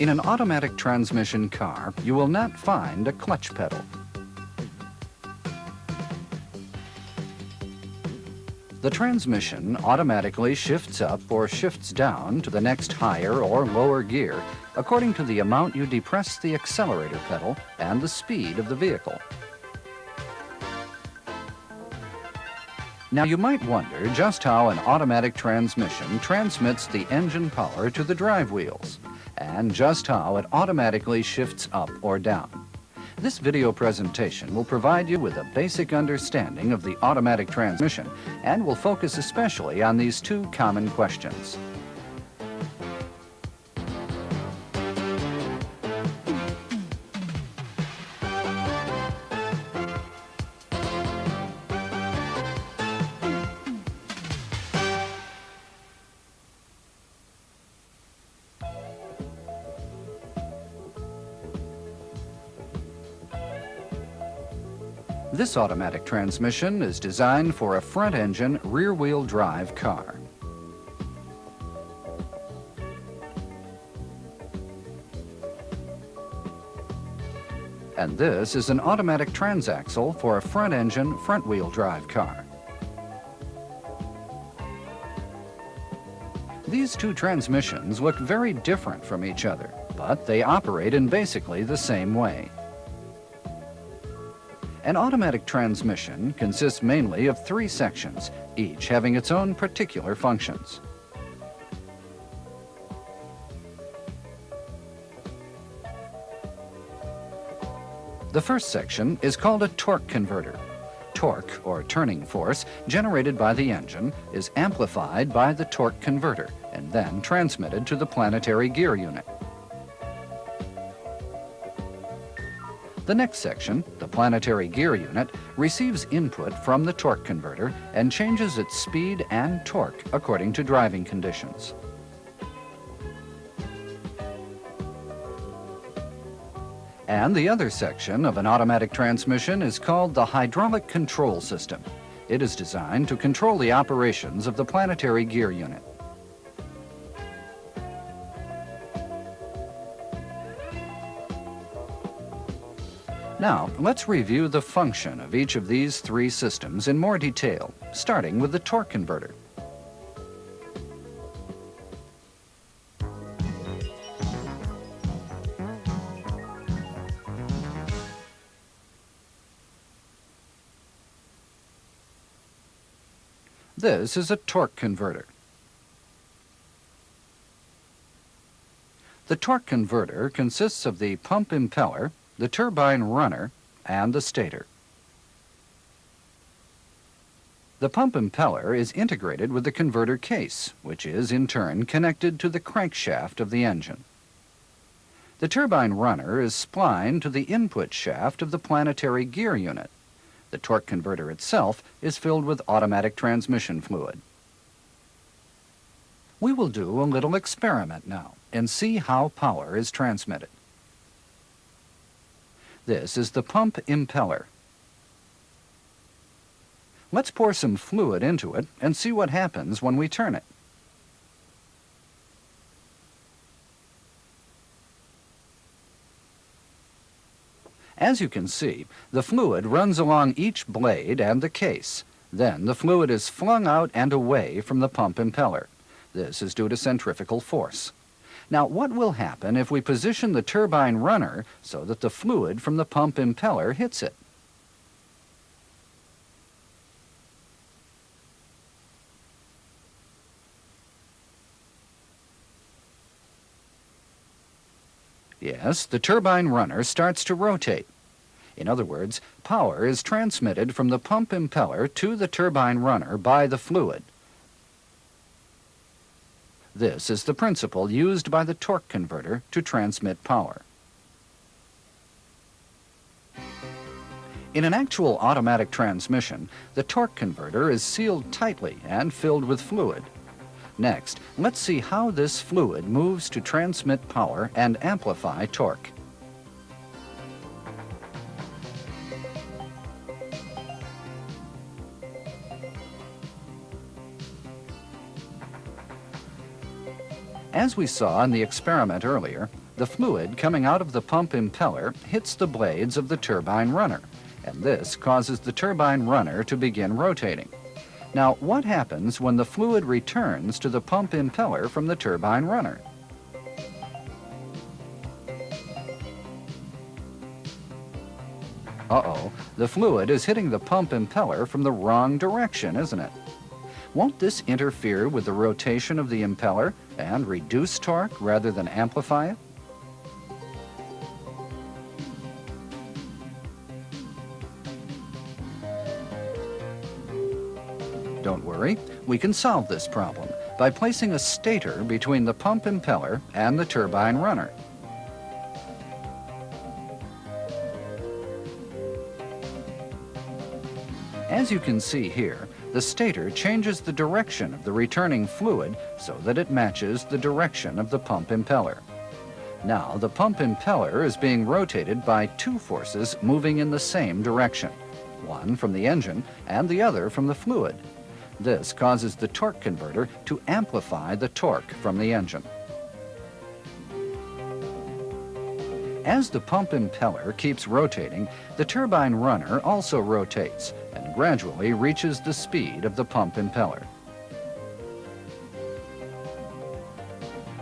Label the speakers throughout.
Speaker 1: In an automatic transmission car, you will not find a clutch pedal. The transmission automatically shifts up or shifts down to the next higher or lower gear according to the amount you depress the accelerator pedal and the speed of the vehicle. Now you might wonder just how an automatic transmission transmits the engine power to the drive wheels, and just how it automatically shifts up or down. This video presentation will provide you with a basic understanding of the automatic transmission and will focus especially on these two common questions. This automatic transmission is designed for a front-engine, rear-wheel drive car. And this is an automatic transaxle for a front-engine, front-wheel drive car. These two transmissions look very different from each other, but they operate in basically the same way. An automatic transmission consists mainly of three sections, each having its own particular functions. The first section is called a torque converter. Torque, or turning force, generated by the engine is amplified by the torque converter and then transmitted to the planetary gear unit. The next section, the planetary gear unit, receives input from the torque converter and changes its speed and torque according to driving conditions. And the other section of an automatic transmission is called the hydraulic control system. It is designed to control the operations of the planetary gear unit. Now, let's review the function of each of these three systems in more detail, starting with the torque converter. This is a torque converter. The torque converter consists of the pump impeller, the turbine runner, and the stator. The pump impeller is integrated with the converter case, which is in turn connected to the crankshaft of the engine. The turbine runner is splined to the input shaft of the planetary gear unit. The torque converter itself is filled with automatic transmission fluid. We will do a little experiment now and see how power is transmitted. This is the pump impeller. Let's pour some fluid into it and see what happens when we turn it. As you can see, the fluid runs along each blade and the case. Then the fluid is flung out and away from the pump impeller. This is due to centrifugal force. Now, what will happen if we position the turbine runner so that the fluid from the pump impeller hits it? Yes, the turbine runner starts to rotate. In other words, power is transmitted from the pump impeller to the turbine runner by the fluid. This is the principle used by the torque converter to transmit power. In an actual automatic transmission, the torque converter is sealed tightly and filled with fluid. Next, let's see how this fluid moves to transmit power and amplify torque. As we saw in the experiment earlier, The fluid coming out of the pump impeller hits the blades of the turbine runner, and this causes the turbine runner to begin rotating. Now, what happens when the fluid returns to the pump impeller from the turbine runner? Uh-oh, the fluid is hitting the pump impeller from the wrong direction, isn't it? Won't this interfere with the rotation of the impeller and reduce torque rather than amplify it? Don't worry, we can solve this problem by placing a stator between the pump impeller and the turbine runner. As you can see here, the stator changes the direction of the returning fluid so that it matches the direction of the pump impeller. Now, the pump impeller is being rotated by two forces moving in the same direction, one from the engine and the other from the fluid. This causes the torque converter to amplify the torque from the engine. As the pump impeller keeps rotating, the turbine runner also rotates and gradually reaches the speed of the pump impeller.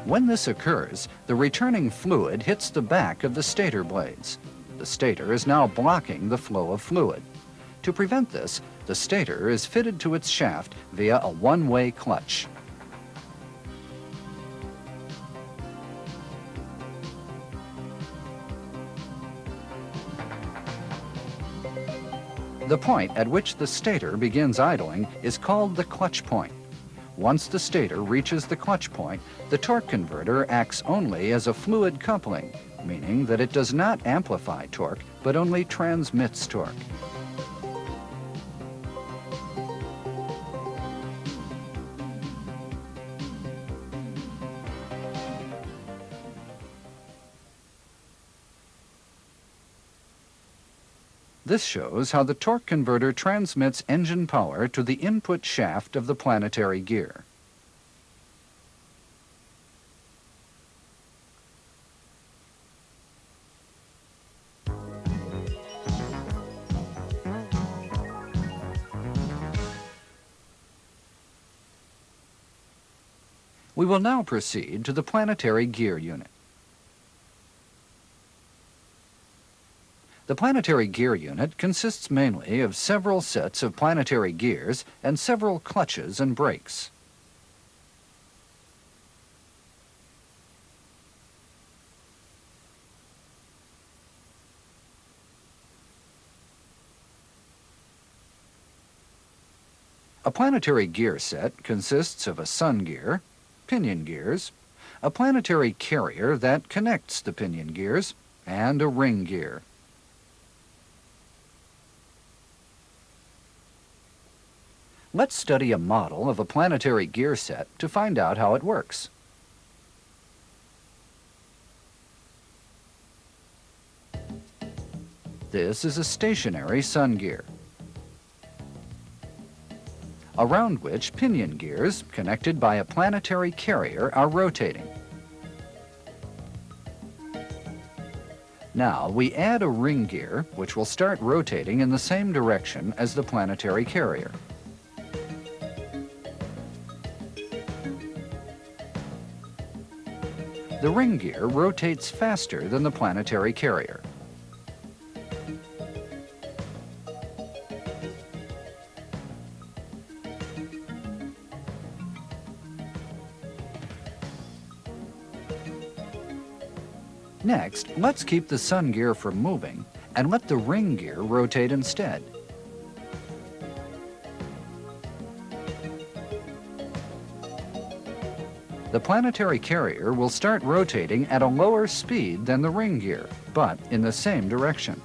Speaker 1: When this occurs, the returning fluid hits the back of the stator blades. The stator is now blocking the flow of fluid. To prevent this, the stator is fitted to its shaft via a one-way clutch. The point at which the stator begins idling is called the clutch point. Once the stator reaches the clutch point, the torque converter acts only as a fluid coupling, meaning that it does not amplify torque, but only transmits torque. This shows how the torque converter transmits engine power to the input shaft of the planetary gear. We will now proceed to the planetary gear unit. The planetary gear unit consists mainly of several sets of planetary gears and several clutches and brakes. A planetary gear set consists of a sun gear, pinion gears, a planetary carrier that connects the pinion gears, and a ring gear. Let's study a model of a planetary gear set to find out how it works. This is a stationary sun gear, around which pinion gears, connected by a planetary carrier, are rotating. Now we add a ring gear, which will start rotating in the same direction as the planetary carrier. The ring gear rotates faster than the planetary carrier. Next, let's keep the sun gear from moving and let the ring gear rotate instead. The planetary carrier will start rotating at a lower speed than the ring gear, but in the same direction.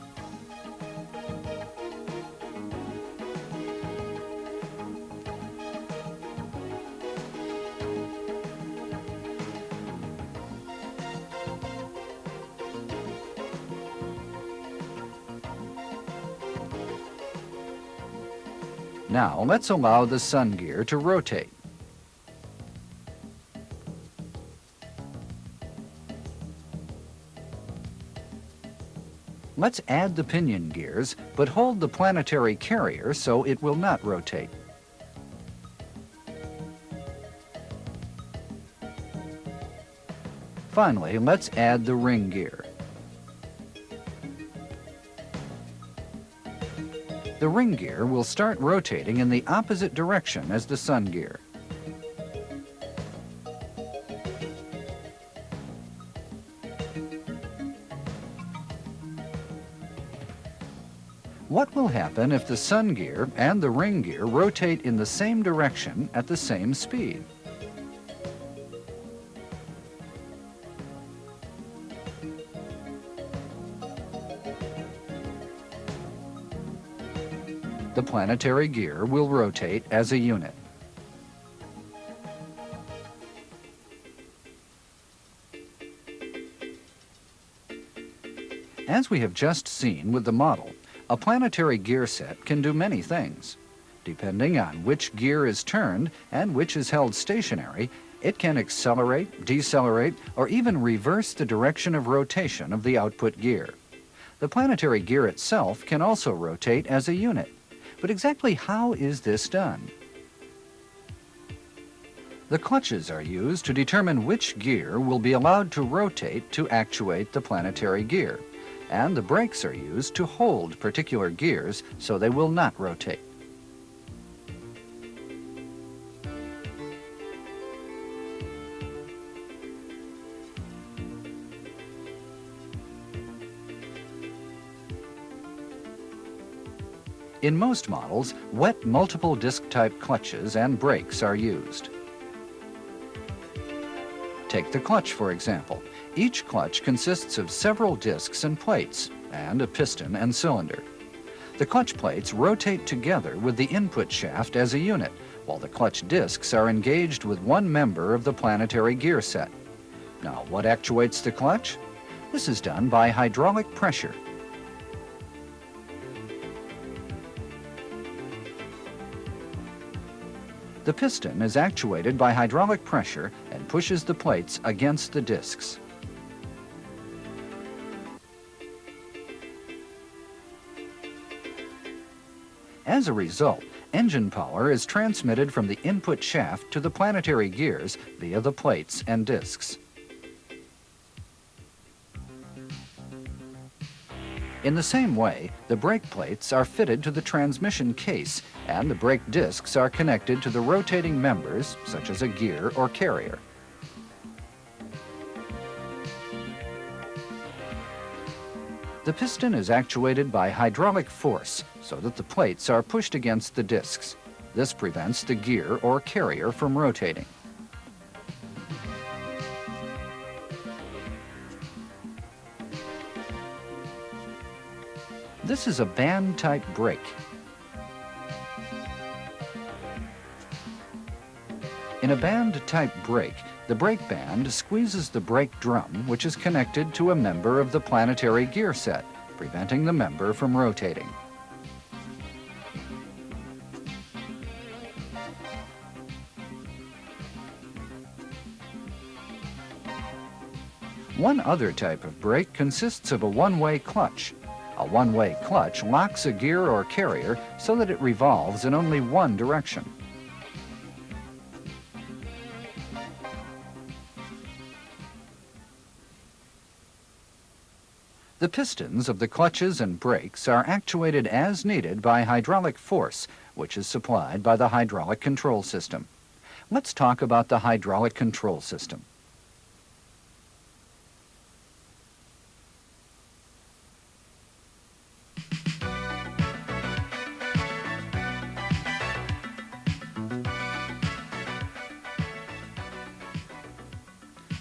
Speaker 1: Now let's allow the sun gear to rotate. Let's add the pinion gears, but hold the planetary carrier so it will not rotate. Finally, let's add the ring gear. The ring gear will start rotating in the opposite direction as the sun gear. What will happen if the sun gear and the ring gear rotate in the same direction at the same speed? The planetary gear will rotate as a unit. As we have just seen with the model, a planetary gear set can do many things. Depending on which gear is turned and which is held stationary, it can accelerate, decelerate, or even reverse the direction of rotation of the output gear. The planetary gear itself can also rotate as a unit. But exactly how is this done? The clutches are used to determine which gear will be allowed to rotate to actuate the planetary gear, and the brakes are used to hold particular gears so they will not rotate. In most models, wet multiple disc type clutches and brakes are used. Take the clutch, for example. Each clutch consists of several discs and plates, and a piston and cylinder. The clutch plates rotate together with the input shaft as a unit, while the clutch discs are engaged with one member of the planetary gear set. Now, what actuates the clutch? This is done by hydraulic pressure. The piston is actuated by hydraulic pressure and pushes the plates against the discs. As a result, engine power is transmitted from the input shaft to the planetary gears via the plates and discs. In the same way, the brake plates are fitted to the transmission case, and the brake discs are connected to the rotating members, such as a gear or carrier. The piston is actuated by hydraulic force so that the plates are pushed against the discs. This prevents the gear or carrier from rotating. This is a band-type brake. In a band-type brake, the brake band squeezes the brake drum, which is connected to a member of the planetary gear set, preventing the member from rotating. One other type of brake consists of a one-way clutch. A one-way clutch locks a gear or carrier so that it revolves in only one direction. The pistons of the clutches and brakes are actuated as needed by hydraulic force, which is supplied by the hydraulic control system. Let's talk about the hydraulic control system.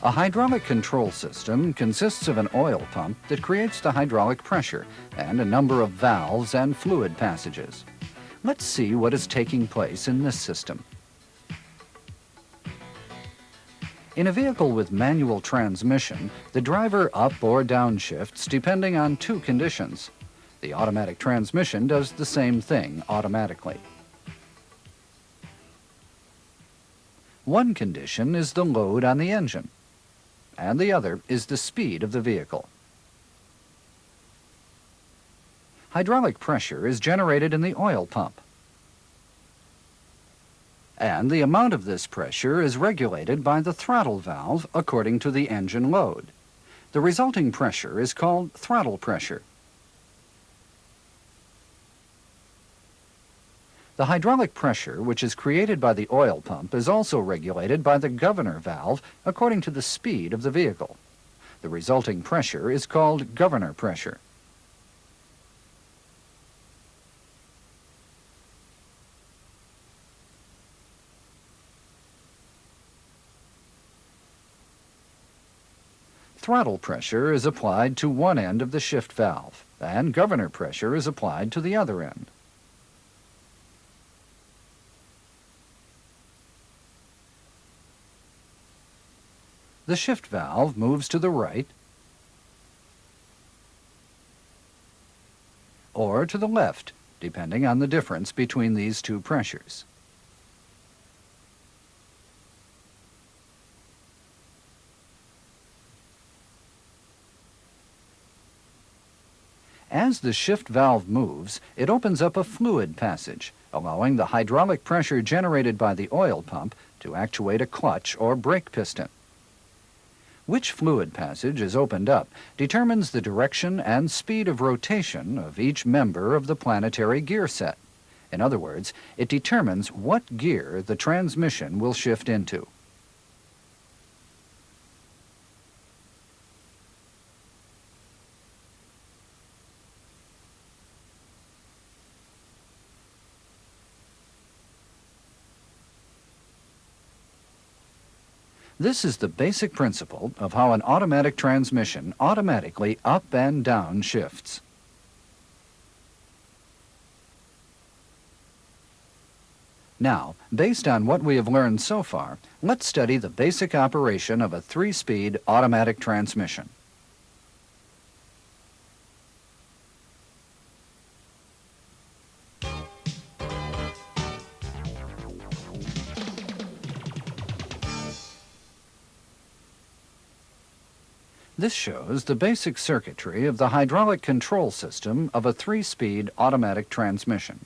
Speaker 1: A hydraulic control system consists of an oil pump that creates the hydraulic pressure and a number of valves and fluid passages. Let's see what is taking place in this system. In a vehicle with manual transmission, the driver up or downshifts depending on two conditions. The automatic transmission does the same thing automatically. One condition is the load on the engine, and the other is the speed of the vehicle. Hydraulic pressure is generated in the oil pump, and the amount of this pressure is regulated by the throttle valve according to the engine load. The resulting pressure is called throttle pressure. The hydraulic pressure, which is created by the oil pump, is also regulated by the governor valve according to the speed of the vehicle. The resulting pressure is called governor pressure. Throttle pressure is applied to one end of the shift valve, and governor pressure is applied to the other end. The shift valve moves to the right or to the left, depending on the difference between these two pressures. As the shift valve moves, it opens up a fluid passage, allowing the hydraulic pressure generated by the oil pump to actuate a clutch or brake piston. Which fluid passage is opened up determines the direction and speed of rotation of each member of the planetary gear set. In other words, it determines what gear the transmission will shift into. This is the basic principle of how an automatic transmission automatically up and down shifts. Now, based on what we have learned so far, let's study the basic operation of a 3-speed automatic transmission. This shows the basic circuitry of the hydraulic control system of a 3-speed automatic transmission.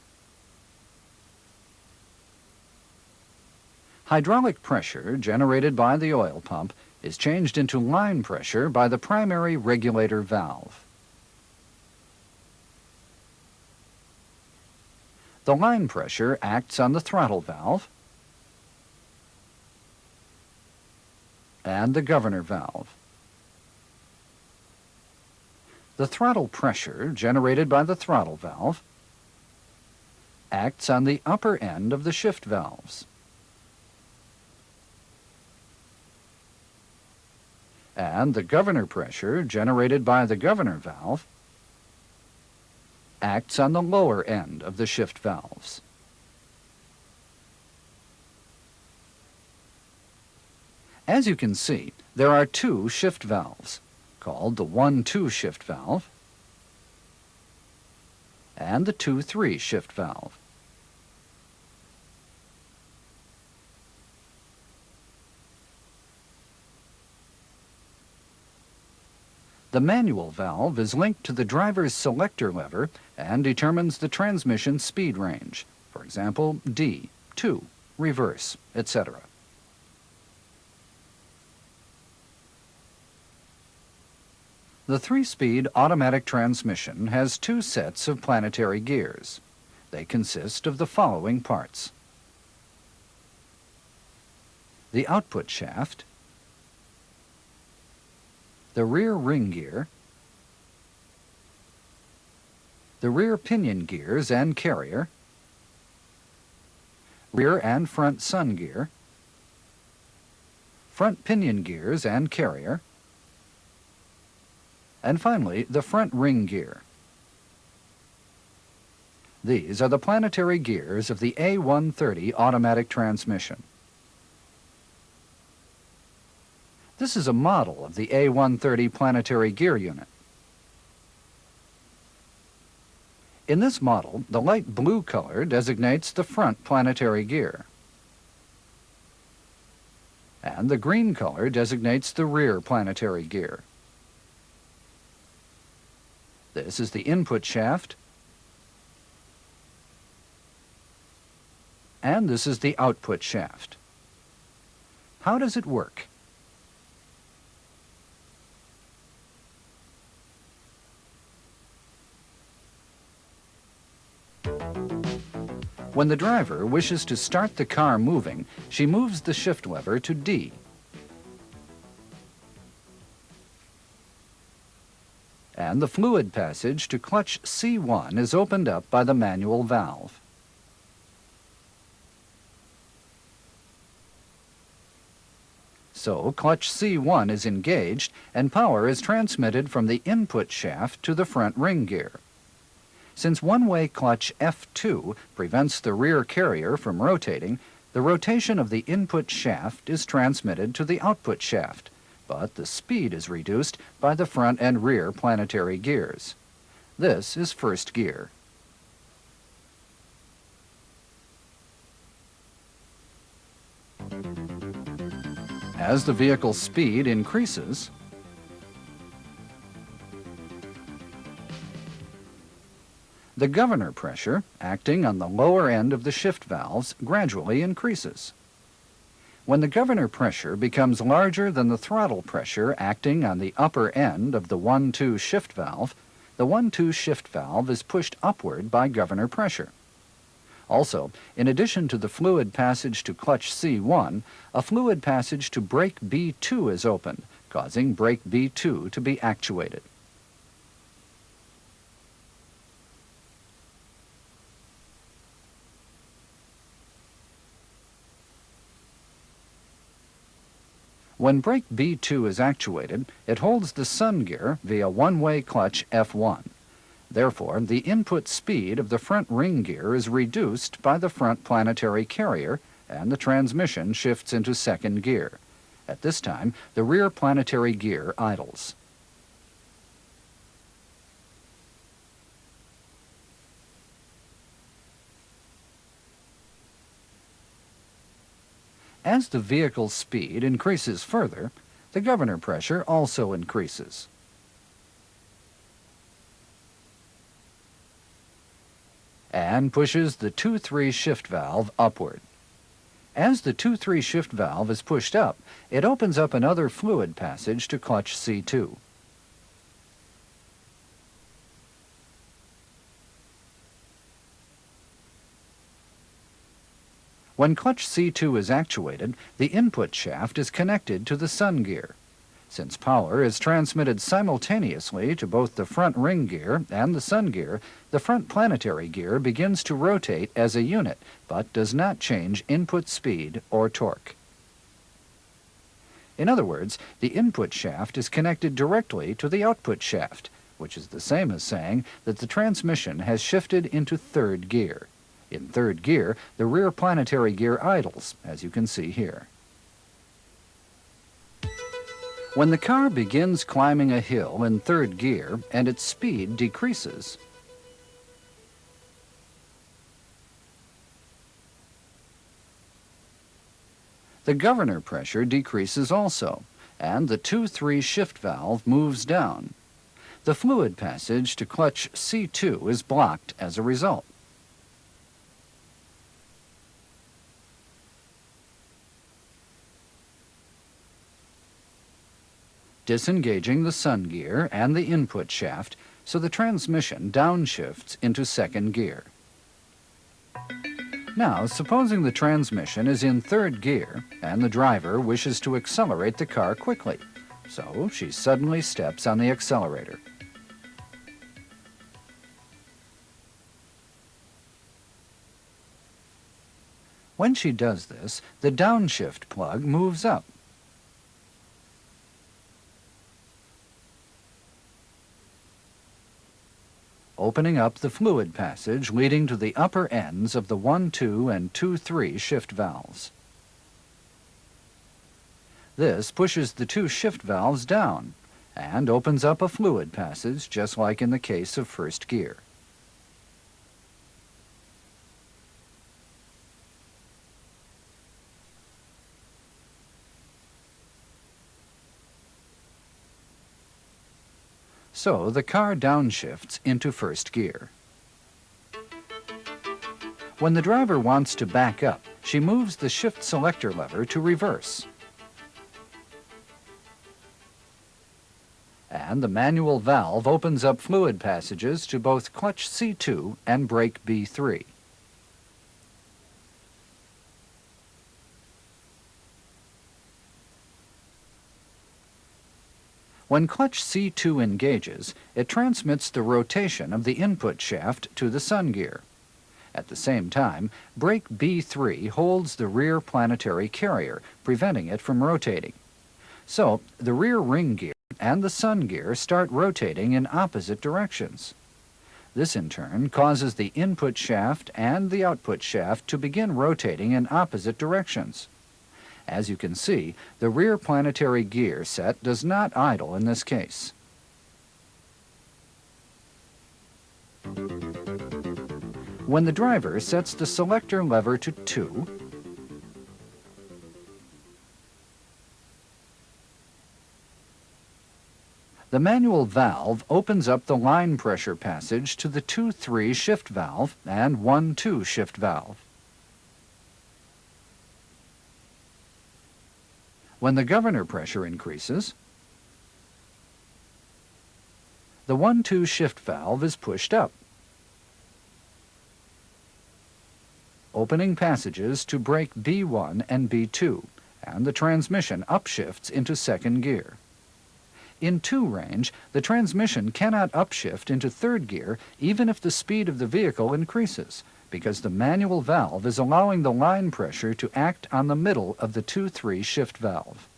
Speaker 1: Hydraulic pressure generated by the oil pump is changed into line pressure by the primary regulator valve. The line pressure acts on the throttle valve and the governor valve. The throttle pressure generated by the throttle valve acts on the upper end of the shift valves. And the governor pressure generated by the governor valve acts on the lower end of the shift valves. As you can see, there are two shift valves, called the 1-2 shift valve and the 2-3 shift valve. The manual valve is linked to the driver's selector lever and determines the transmission speed range, for example, D, 2, reverse, etc. The 3-speed automatic transmission has 2 sets of planetary gears. They consist of the following parts: the output shaft, the rear ring gear, the rear pinion gears and carrier, rear and front sun gear, front pinion gears and carrier, and finally the front ring gear. These are the planetary gears of the A130 automatic transmission. This is a model of the A130 planetary gear unit. In this model, the light blue color designates the front planetary gear, and the green color designates the rear planetary gear. This is the input shaft, and this is the output shaft. How does it work? When the driver wishes to start the car moving, she moves the shift lever to D. And the fluid passage to clutch C1 is opened up by the manual valve. So clutch C1 is engaged and power is transmitted from the input shaft to the front ring gear. Since one-way clutch F2 prevents the rear carrier from rotating, the rotation of the input shaft is transmitted to the output shaft, but the speed is reduced by the front and rear planetary gears. This is first gear. As the vehicle's speed increases, the governor pressure, acting on the lower end of the shift valves, gradually increases. When the governor pressure becomes larger than the throttle pressure acting on the upper end of the 1-2 shift valve, the 1-2 shift valve is pushed upward by governor pressure. Also, in addition to the fluid passage to clutch C1, a fluid passage to brake B2 is opened, causing brake B2 to be actuated. When brake B2 is actuated, it holds the sun gear via one-way clutch F1. Therefore, the input speed of the front ring gear is reduced by the front planetary carrier, and the transmission shifts into second gear. At this time, the rear planetary gear idles. As the vehicle's speed increases further, the governor pressure also increases. And pushes the 2-3 shift valve upward. As the 2-3 shift valve is pushed up, it opens up another fluid passage to clutch C2. When clutch C2 is actuated, the input shaft is connected to the sun gear. Since power is transmitted simultaneously to both the front ring gear and the sun gear, the front planetary gear begins to rotate as a unit, but does not change input speed or torque. In other words, the input shaft is connected directly to the output shaft, which is the same as saying that the transmission has shifted into third gear. In third gear, the rear planetary gear idles, as you can see here. When the car begins climbing a hill in third gear and its speed decreases, the governor pressure decreases also, and the 2-3 shift valve moves down. The fluid passage to clutch C2 is blocked as a result. Disengaging the sun gear and the input shaft, so the transmission downshifts into second gear. Now, supposing the transmission is in third gear and the driver wishes to accelerate the car quickly, so she suddenly steps on the accelerator. When she does this, the downshift plug moves up. Opening up the fluid passage leading to the upper ends of the 1-2 and 2-3 shift valves. This pushes the 2 shift valves down and opens up a fluid passage just like in the case of first gear. So the car downshifts into first gear. When the driver wants to back up, she moves the shift selector lever to reverse. And the manual valve opens up fluid passages to both clutch C2 and brake B3. When clutch C2 engages, it transmits the rotation of the input shaft to the sun gear. At the same time, brake B3 holds the rear planetary carrier, preventing it from rotating. So, the rear ring gear and the sun gear start rotating in opposite directions. This in turn causes the input shaft and the output shaft to begin rotating in opposite directions. As you can see, the rear planetary gear set does not idle in this case. When the driver sets the selector lever to 2, the manual valve opens up the line pressure passage to the 2-3 shift valve and 1-2 shift valve. When the governor pressure increases, the 1-2 shift valve is pushed up, opening passages to brake B1 and B2, and the transmission upshifts into second gear. In 2 range, the transmission cannot upshift into third gear even if the speed of the vehicle increases, because the manual valve is allowing the line pressure to act on the middle of the 2-3 shift valve.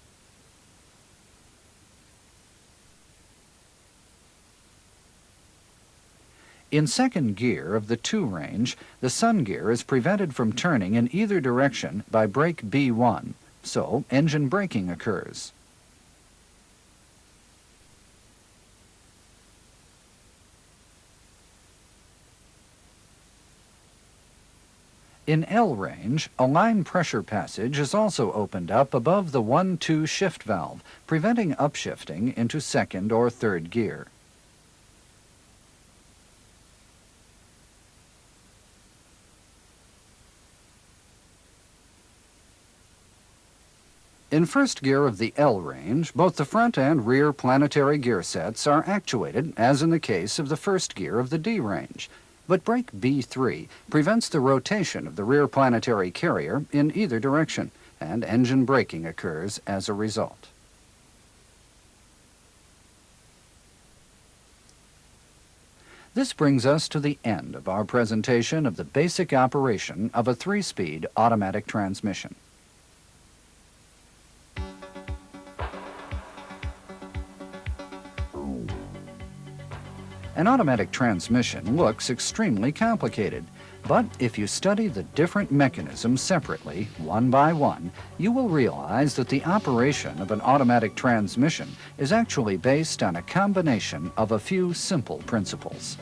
Speaker 1: In second gear of the 2 range, the sun gear is prevented from turning in either direction by brake B1, so engine braking occurs. In L range, a line pressure passage is also opened up above the 1-2 shift valve, preventing upshifting into second or third gear. In first gear of the L range, both the front and rear planetary gear sets are actuated, as in the case of the first gear of the D range. But brake B3 prevents the rotation of the rear planetary carrier in either direction, and engine braking occurs as a result. This brings us to the end of our presentation of the basic operation of a 3-speed automatic transmission. An automatic transmission looks extremely complicated, but if you study the different mechanisms separately, one by one, you will realize that the operation of an automatic transmission is actually based on a combination of a few simple principles.